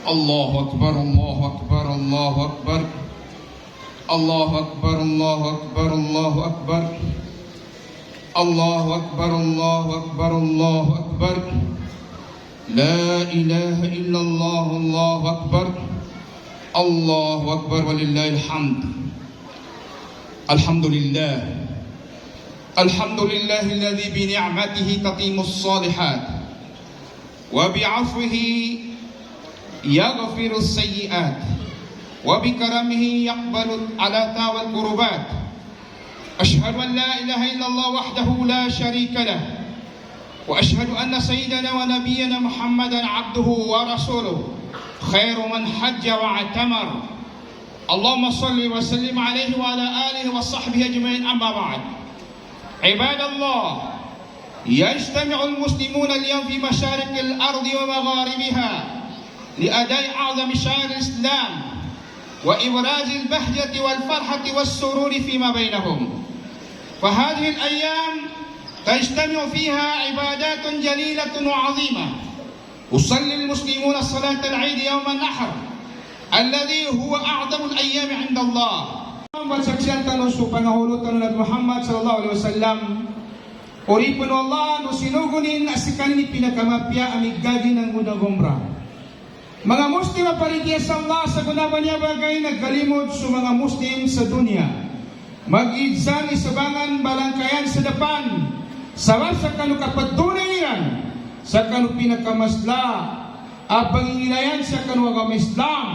الله أكبر الله أكبر الله أكبر الله أكبر الله أكبر الله أكبر الله أكبر الله أكبر الله أكبر لا إله إلا الله الله أكبر الله أكبر ولله الحمد. الحمد لله الحمد لله الذي بنعمته تتم الصالحات وبعفوه يغفر السيئات وبكرمه يقبل العلاتا والقربات. أشهد أن لا إله إلا الله وحده لا شريك له وأشهد أن سيدنا ونبينا محمدا عبده ورسوله خير من حج واعتمر. اللهم صل وسلم عليه وعلى آله وصحبه أجمعين. أما بعد، عباد الله، يجتمع المسلمون اليوم في مشارق الأرض ومغاربها لأداء أعظم شعائر الإسلام وإبراز البهجة والفرحة والسرور فيما بينهم. فهذه الأيام تجتمع فيها عبادات جليلة وعظيمة. يصلي المسلمون صلاة العيد يوم النحر الذي هو أعظم الأيام عند الله. Bersaksian tanong sa pangahulo tanong Nabi Muhammad sallallahu alaihi wasallam. Ori puno Allah no sinugunin asikan ni pinakamapya amigagi ng unang umrah. Mga Muslim aparitiya sa Allah sa gunaban niya bagay nagkalimod sa mga Muslim sa dunia. Mag-idsang isabangan balangkayan sa depan. Sabab sa kanukapadunay niyan sa kanupinakamasla abangingilayan sa kanuagam Islam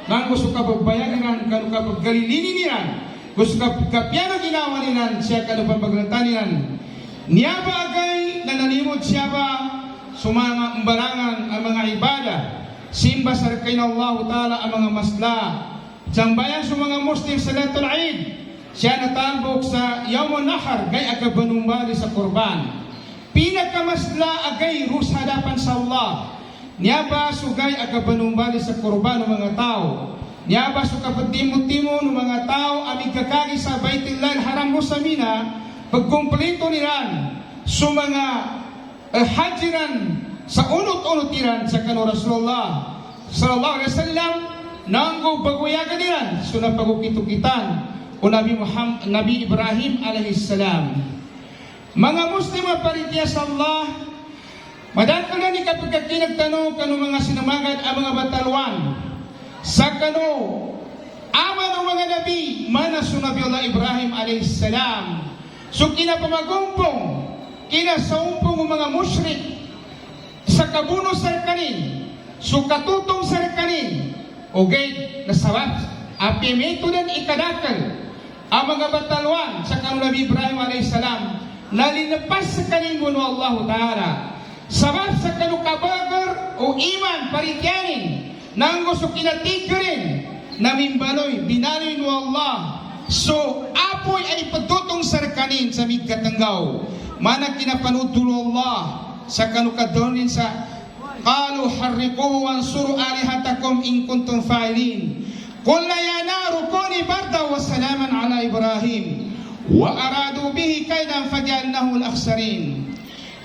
nang gusto kababayanan kanukapaggalilini niyan gusto kapyano ginawa niyan siya kanupagpaglantanian niya bagay na nalimod siya ba sumanga umbarangan ang mga ibada simba sa rakain Allah Ta'ala ang mga masla jambayan sa mga Muslim sa Salatul Eid siya natambok sa Yawmun Nahar gay agabanumbali sa kurban pinakamasla agay rus hadapan sa Allah niya ba sugay agabanumbali sa kurban ng mga tao niya ba sukapatimo-timo ng mga tao amig kakagi sa Baitillah Haram Musamina pagkumpleto niran sa mga hajiran sa unot-unot niran sa kanu Rasulullah sallallahu alaihi wasallam nanggo baguyagan niran suna pagukitukitan o Nabi Ibrahim alaihi salam. Mga Muslim aparitiya sa Allah, madakal na ni kapag kinagtanong kanu mga sinamagad ang mga batalwan sa kanu ama ng mga nabi mana su Nabi Allah Ibrahim alaihi salam. So kinapamagumpong kinasaumpong ng mga musyrik sa kabuno sa kanin so katutong sa kanin o gay nasawat apimito din ikadakal ang mga batalwan sa kanu Nabi Ibrahim alaihi salam nalinapas sa kanin mo Allah Ta'ala sabab sa kanukabagar o iman parityanin nang gusto kinatigirin na mimbaloy binaloy mo Allah so apoy ay patutong sa kanin sa migkatanggaw mana kinapanutulo Allah sa kanukadonin sa qalu harriquhu wansuru alihatakum in kuntum fa'ilin qul la yanaru kuni barda wa salaman ala Ibrahim wa aradu bihi kaidan fajalnahu al-akhsarin.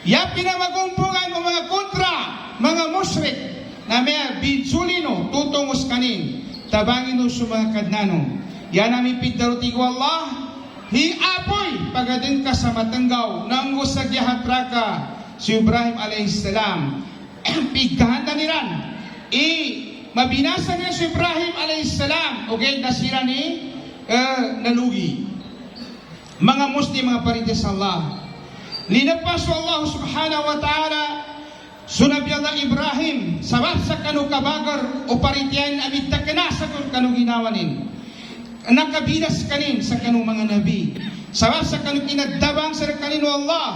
Ya pinamagumpungan ng mga kontra mga musyrik na may binsulino tutungos kanin tabangin no sa mga kadnano yan namin pidarutig Allah hi apoy pagadin ka sa matanggaw nang usagyahat raka si Ibrahim alayhis salam pigkahan na niran mabinasa niya si Ibrahim alayhis salam okay nasira ni nalugi. Mga Muslim mga parintes sa Allah linapas Allah subhanahu wa ta'ala sunabi Allah Ibrahim sabab sa kanu kabagar o parintiyan amit takna sa kanu ginawanin nakabilas kanin sa kanu mga nabi sabab sa kanu kinadabang sa kanino Allah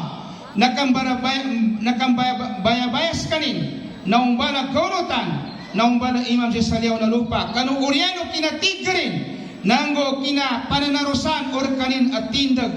nakambayabayas kanin naumbala kaunutan naumbala imam sa saliyaw na lupa kanu uryano kinatigarin nanggo kina pananarusan or kanin at tindag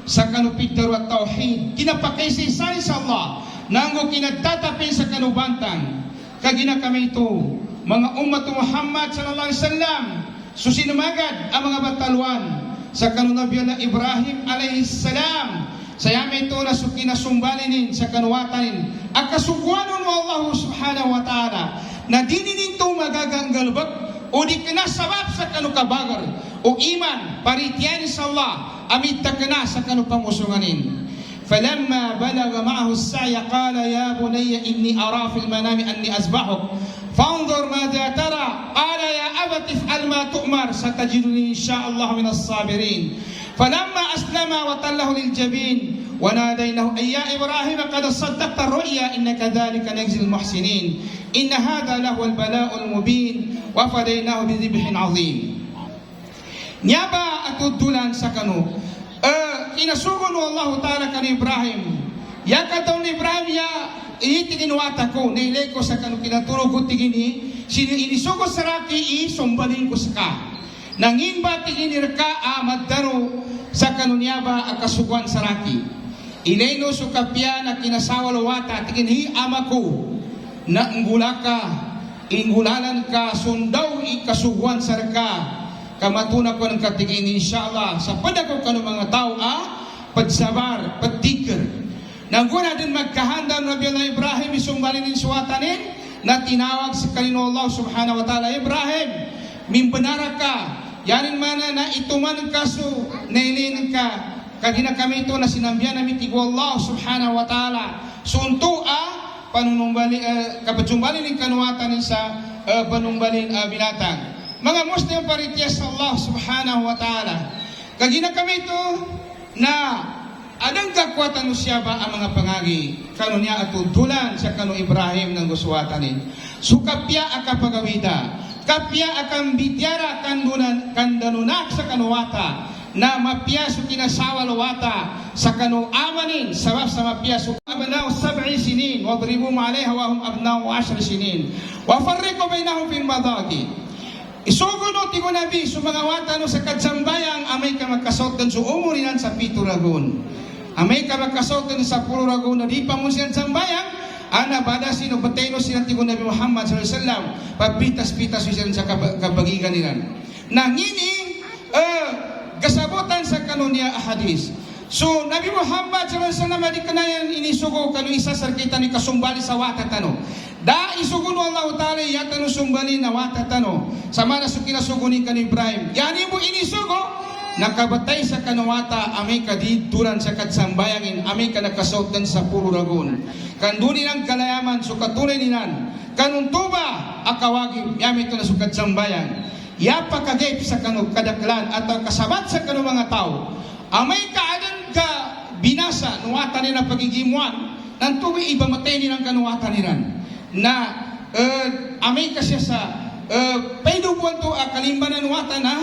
sa kanupigdaro at tauhid kinapakaisisan sa Allah nanggo kinatatapin sa kanubantang kagina kami ito mga umat Muhammad sallallahu alaihi wasallam susinamagad ang mga batalwan sa kanunabiyan na Ibrahim alaihi salam Saya may ito na kinasumbalinin sa kanuwatanin. Ang kasugwanon mo Allah subhanahu wa ta'ala. na dinininto magaganggalbak o di kana sabab sa kanu kabagar o iman paritiyan sa Allah amit takana sa kanu pangusunganin. فلما بلغ معه السعي قال يا بني إني أرى في المنام أني أذبحك فانظر ماذا ترى قال يا أبت افعل ما تؤمر ستجدني إن شاء الله من الصابرين فلما أسلم وتله للجبين وناديناه أي يا إبراهيم قد صدقت الرؤيا إن كذلك نجزي المحسنين إن هذا لهو البلاء المبين وفديناه بذبح عظيم. نيابا أتدلان سكنوا inasugon mo Allah Ta'ala kan Ibrahim. Ya kataon ni Ibrahim ya itigin wata ko nilay ko sa kanu kinatulog ko tigini inisugo saraki sumbalin ko sa ka. Nangin ba tigini reka maddaro sa kanu niya ba akasuguan saraki. Inayno sukapya na kinasawal wata tigini amako na ngulaka ingulalan ka sundaw ikasuguan sarka. Kamatuna ko ng katigin inshallah sa padako kanu mga tao pagsabar, pagtikir. Nangguna din magkahanda ng Nabi Allah Ibrahim isumbalin din suwatanin na tinawag sa kanino Allah subhanahu wa ta'ala Ibrahim, mimbanara ka yanin mana na ituman ka so nailinin ka kagina kami ito na sinambihan namin tigo Allah subhanahu wa ta'ala sunto panunumbali kapajumbalin ng kanuwatanin sa panumbalin binatang. Mga Muslim paritiyas sa Allah subhanahu wa ta'ala. Kagina kami ito na anong kakwatan mo siya ba ang mga pangagi? Kano niya at tutulan sa kano Ibrahim ng guswatanin. So kapya aka pagawida. Kapya akang bityara kandanunak sa kanuwata. Na mapiyaso kinasawal wata sa kano amanin. Sabab sa mapiyaso. Abnaw 7 sinin. Wadribu ma'alayha wa hum abnaw 10 sinin. Wa farriqu bainahum fil madagi. Isuguno tigo nabi so mga wata no sa kadsambayang amay ka magkasot kan so umurinan sa Pito Ragon. Amay ka magkasot kan sa Puro Ragon na di pa mo siya sambayang ana bada sino bateno sila tigo nabi Muhammad sallallahu alaihi wasallam pagpitas-pitas siya sa kabagigan nila. Nangini gasabutan sa kanonia ahadis. So Nabi Muhammad sallallahu alaihi wasallam di kanayan inisugo kanu isa sarkita ni kasumbali sa wata tano. Da isuguno Allah Ta'ala yatano sumbali na wata tano. Sama na kinasuguni kan Ibrahim. Yani mo inisugo nakabatay sa kanawata amay kadituran sa katsambayangin amay ka nakasautan sa Puro Ragon. Kanduni ng kalayaman so katunay ninan. Kanuntuba akawagi yami ito na sa katsambayang. Yapa kagip sa kanu kadaklan at kasabat sa kanu mga tao. Amay kaadan ka binasa nuwata nila pagigimuan nang tuwi iba matay nilang kanuwata nilan. Na amay kasi sa paidubuan to kalimbanan wata na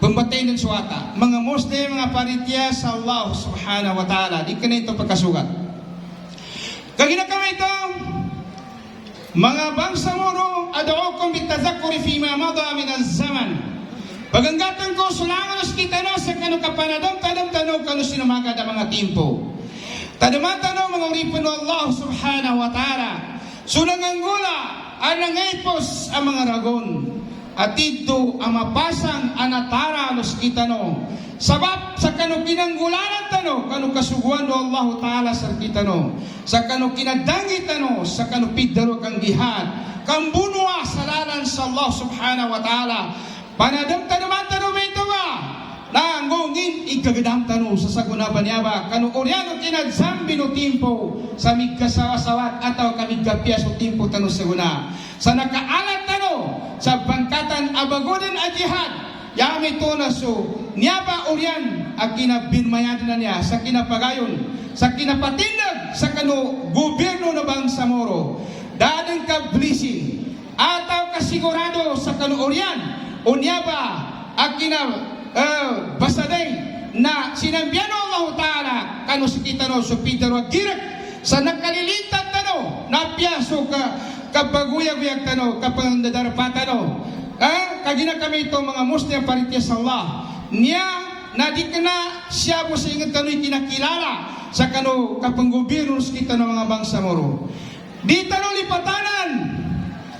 pambatay ng suwata. Mga Muslim, mga paritya sa Allah subhanahu wa ta'ala. Di ka na ito pagkasugat. Kagina kami ito, mga bangsa moro, adaukum bitazakuri fima mada min az-zaman. Paganggatan ko, sulanganos kita no, sa kanu kapanadong tanong kanu sinamaga da mga timpo. Tadaman mga uripin ng Allah subhanahu wa ta'ala. Sunanganggula, ang nangaypos ang mga ragon. At ito ang mapasang anatara los kita no. Sabab sa kanu pinanggulanan tano, kanu kasuguan do Allah Ta'ala sa kita no. Sa kanu kinadangit tano, sa kanu pidaro kang gihad. Kang bunwa sa lalan sa Allah subhanahu wa ta'ala. Panadam tanaman tano may ito ba? Nanggungin ikagadam tano sa saguna ba niya ba? Kanu uryano kinadsambi no timpo sa migkasawasawat ataw kamigkapyas o timpo tano saguna. Sa nakaalat tano sa bangkatan abagudan a jihad. Yami to na so niya ba uryan ang kinabinmayad na niya sa kinapagayon sa kinapatindag sa kanu gobyerno na bangsa moro. Dadang kablisin ataw kasigurado sa kanu uryan o niya ba ang basaday na sinambihan Allah Ta'ala kanu sikita no supidaro girak sa nakalilitan tano napiaso ka kapaguyag-uyag tano kapag nadarapatan no kagina kami ito mga Muslim paritya sa Allah niya na di ka na siya mo sa ingat tano'y kinakilala sa kanu kapag gobyerno kita ng mga bangsa moro di tano lipatanan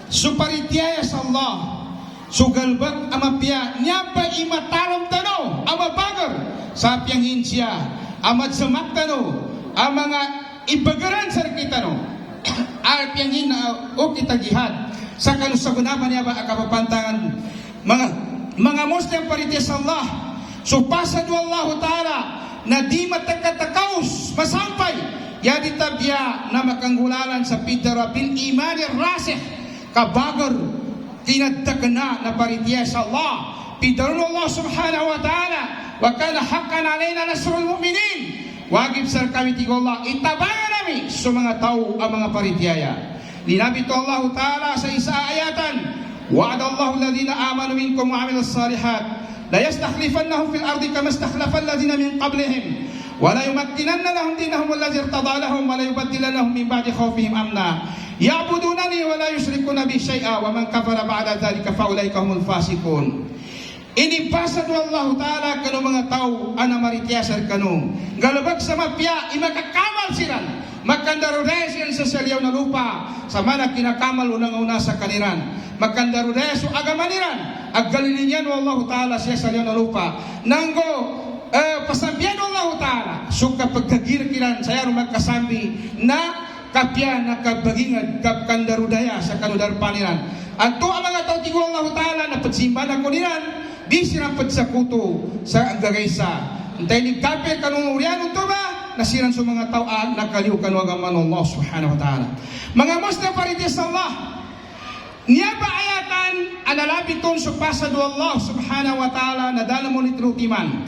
suparitya sa Allah sugalbag amapya niya pa imataram tano amabagar sa piyangin siya amad samak tano ang mga ibagaran sa kita no piyangin na o kita jihad sa kanusagunaman niya ba akapapantangan mga Muslim parites Allah. So pasado Allah Ta'ala na di matakatakaus masampay yadi tabya na makanggulalan sa pidara bil imani rasih kabagar tinadtakna na parites Allah pidarun Allah subhanahu wa ta'ala wa kana haqqan alaina nasrul mu'minin. Wajib sa kami tigo Allah itabangan namin sa mga tao ang mga paritiyaya. Linabi to Allah Ta'ala sa isa ayatan, wa'ada Allahu alladhina amanu minkum wa 'amilus salihat la yastakhlifannahum fil ardi kama istakhlafa alladhina min qablihim wa la yumakkinanna lahum dinahum alladhi irtada lahum wa la yubaddilannahum min ba'di khawfihim amna ya'budunani wa la yushrikuna bi syai'a wa man kafara ba'da dhalika fa ulaika humul fasiqun. Inipasad Allah Ta'ala kanu mga tao ana maritiasar kanu galabag sa mapya imakakamal siran makandarudesin sa salyaw na lupa sa mana kinakamal unang-una sa kaniran makandarudeso agamaniran aggalilinya no Allah Ta'ala siya salyaw na lupa nanggo pasambiyan Allah Ta'ala suka pagkagirkiran saya magkasambi na kapya na kabagingad kapkandarudaya sa kanudar paniran at to ang mga tao tigo Allah Ta'ala na pagsimba na kuniran di sinampad sa kuto sa gagaysa. Antay ni kapir kanong uriyan ito ba? Nasiran sa mga tao nakaliw kanwagaman Allah subhanahu wa ta'ala. Mga Muslim parites Allah. Niya ba ayatan analabiton sa pasado Allah subhanahu wa ta'ala na dala mo nitrutiman.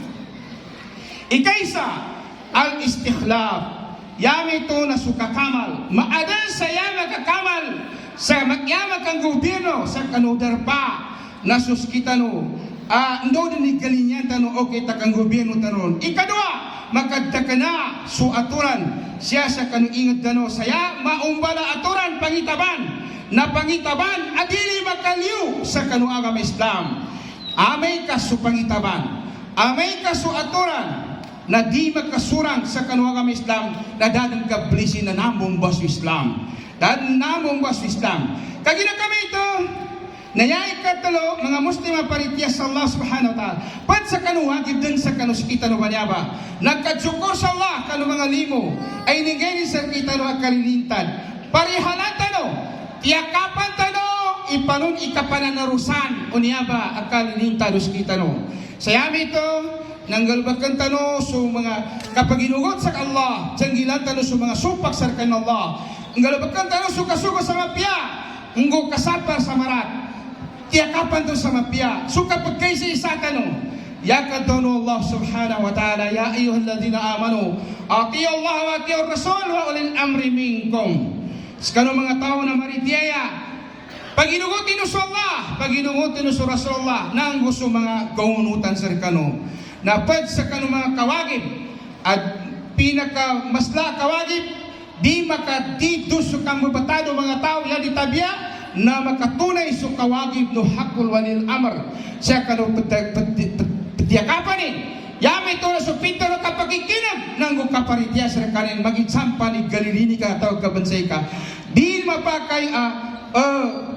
Ikaysa al-istikhlaf. Yami ito na sukakamal. Maadan sa yama kakamal sa magyama kang gobyerno sa kanudar pa na suskitano. Ndo din galinyan tanong okay takang gobyerno tanon. Ikadua, makadta na su aturan siya sa kanuingad dano saya maumbala aturan pangitaban na pangitaban adili makaliw sa kanuagam Islam. Amay ka su pangitaban, amay ka su aturan na di makasurang sa kanuagam Islam na dadang kablisin na namong baso Islam. Dan namong baso Islam. Kagina kami ito nayay katalo mga Muslim paritiyas sa Allah subhanahu wa ta'ala pat sa kanuwagib din sa kanuskita no banyaba nagkadsukor sa Allah kanu mga limo ay ningay sa kita no akalilintad parihalan tano tiyakapan tano ipanun ikapananarusan unyaba akalilintad uskita no sayami ito nanggalbakan tano so mga kapaginugot sa Allah janggilan tano so mga supak sa kan Allah nanggalbakan tano suka-suka sa mapya nggo kasapar sa marat tiyakapan to sa mapya. So kapag kayo sa isa tanong, yakadano Allah subhanahu wa ta'ala, ya ayyuhalladhina amanu, ati Allah wa ati Rasul wa ulil amri minkum. Sa mga tao na maritiyaya, pag inugutin sa Allah, pag inugutin sa Rasulullah, nang gusto mga kaunutan sa kano, na pag sa kano mga kawagib, at pinakamasla kawagib, di makadito sa kamubatado mga tao, yan itabya, na makatunay sa kawagib no hakul walil amr siya kano petiyakapan ni yami ito na sa pinto na kapakikinag nanggo kaparitya sa kanin magitsampa ni galilini ka tawag kabansay ka di mapakay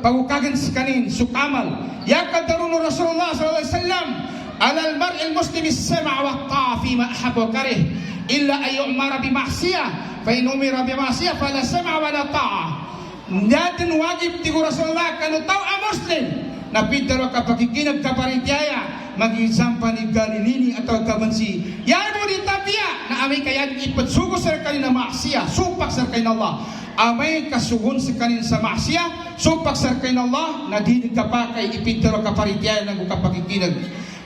pagukagan sa kanin sukamal yakadaru no Rasulullah sallallahu alaihi wasallam alal mar'il muslimi sama wa ta'a fi ma ahab wa karih illa ay yu'mara bi ma'siyah fa in umira bi ma'siyah fala sama wa la ta'a. Natin wajib tigo Rasulullah kanu tao a Muslim na pidaro kapakikinag kaparitiyaya mag-isampa ni galilini atau kabansi yan mo di tabiya na amay kayan ipatsugo sa kanina maksiya supak sa kanina Allah amay kasugon sa kanina sa maksiya supak sa kanina Allah na di kapakay ipidaro kaparitiyaya ng kapakikinag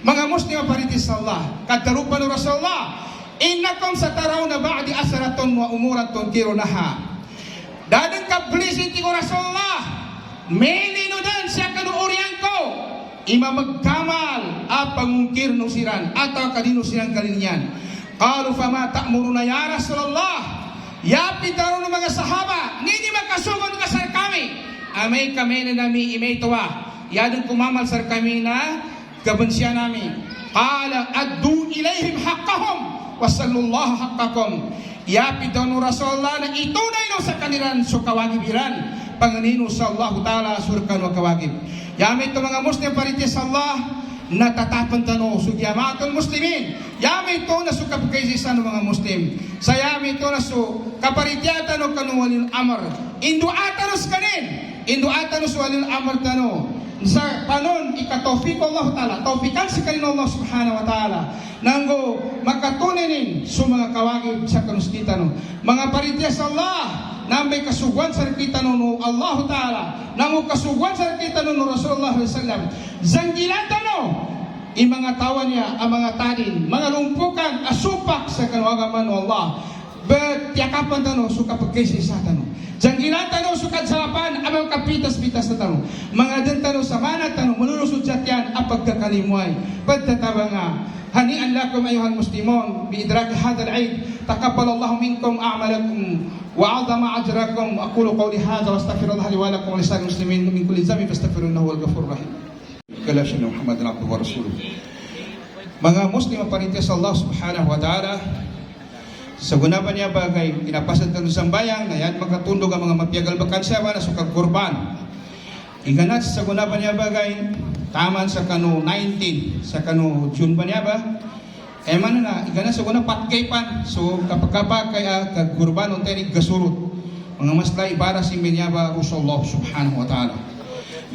mga Muslim paritis sa Allah katarupan ng Rasulullah innakum sataraw na ba'di asaraton wa umuratun kirunaha dadang kablisin ti ko Rasulullah may linudan siya kanuurian ko ima magkamal at pangungkir no siran at kadino silang kalinyan qalu fama ta'muruna ya Rasulullah ya pitaro ng mga sahaba nini makasugon ka sa kami amay kami na nami imay tuwa yadang kumamal sa kami na kabansya namin qala addu ilayhim haqqahum wa sallallahu haqqakum ya pitano Rasulullah na itunay no sa kanilang so kawagibiran panganino sa Allah Ta'ala surkan wa kawagib yami ito mga Muslim paritis Allah natatapan tano so yamatong muslimin yami ito na so kapagkaisisan ng mga Muslim sa yami ito na so kaparityatan o kanuwalil amr induatanos kanin induatan sualil amr tano sa panon ikatawfiq Allah Ta'ala, tawfikan si kanino Allah Subhanahu wa Ta'ala nanggo makatunin sa mga kawagib sa kanustita no mga paritya sa Allah na may kasugwan sa kita no Allah Ta'ala nango kasugwan sa kita no Rasulullah sallallahu zanggilan tano ang mga tawa niya ang mga tanin mga lumpukan asupak sa kanwagaman no Allah bet yakapan tano suka pagkisi sa tano janggilan tano sukat salapan amang kapitas-pitas na tano mga dan tano sa mana tano malulusod yan apag kakalimuay pagtataba nga hanian lakum ayuhal muslimon biidraki hadal Eid taqabbal Allah minkum a'malakum wa 'azama ajrakum aqulu qawli hadha wa astaghfirullah li wa lakum wa lisa'il muslimin min kulli dhanbin fastaghfiruhu wal ghafurur rahim kala syana Muhammadin abduhu wa rasuluh mga muslim parintes Allah Subhanahu wa Ta'ala sa gunapan niya bagay, kinapasad ka sa bayang na yan magkatundog ang mga mapiagal bakansya na sukag kurban. Iganat sa gunapan niya bagay, taman sa kano 19, sa kano June ba niya ba? Man na, iganat sa gunang patkaypan, so kapag kaya kag kurban ang tenig gasurot. Mga maslay para si Minyaba Rasulullah Subhanahu wa Ta'ala.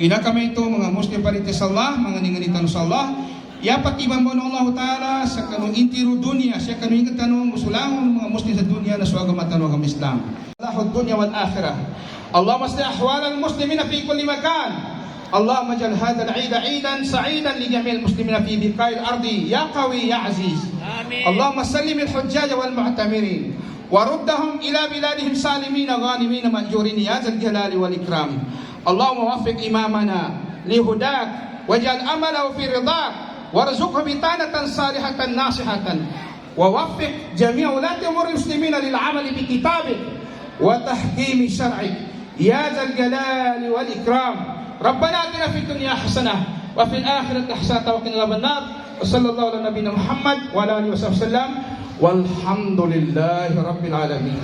Ina kami ito, mga Muslim parites Allah, mga ninganitan sa Allah, yapat iban mo ng Allah Ta'ala sa kanong intiru dunia siya kanong ingat tanong musulangon mga muslim sa dunia na suwaga matanong ang Islam Allahud dunya wal akhirah Allah masli ahwal al muslimin fi kulli makan Allah majal hadha al Eid Eidan sa'idan li jami' al muslimin fi biqa'i al ardi ya qawi ya aziz amin Allahumma sallim al hujjaj wal mu'tamirin wa ruddahum ila biladihim salimin ghanimin ma'jurin ya zal jalali wal ikram Allahumma waffiq imamana li hudak waj'al amalahu fi ridak وارزقه بطانة صالحة ناصحة ووفق جميع ولاة أمور المسلمين للعمل بكتابك وتحكيم شرعك يا ذا الجلال والإكرام ربنا آتنا في الدنيا حسنة وفي الآخرة حسنة وقنا عذاب النار وصلى الله على نبينا محمد وعلى آله وصحبه وسلم والحمد لله رب العالمين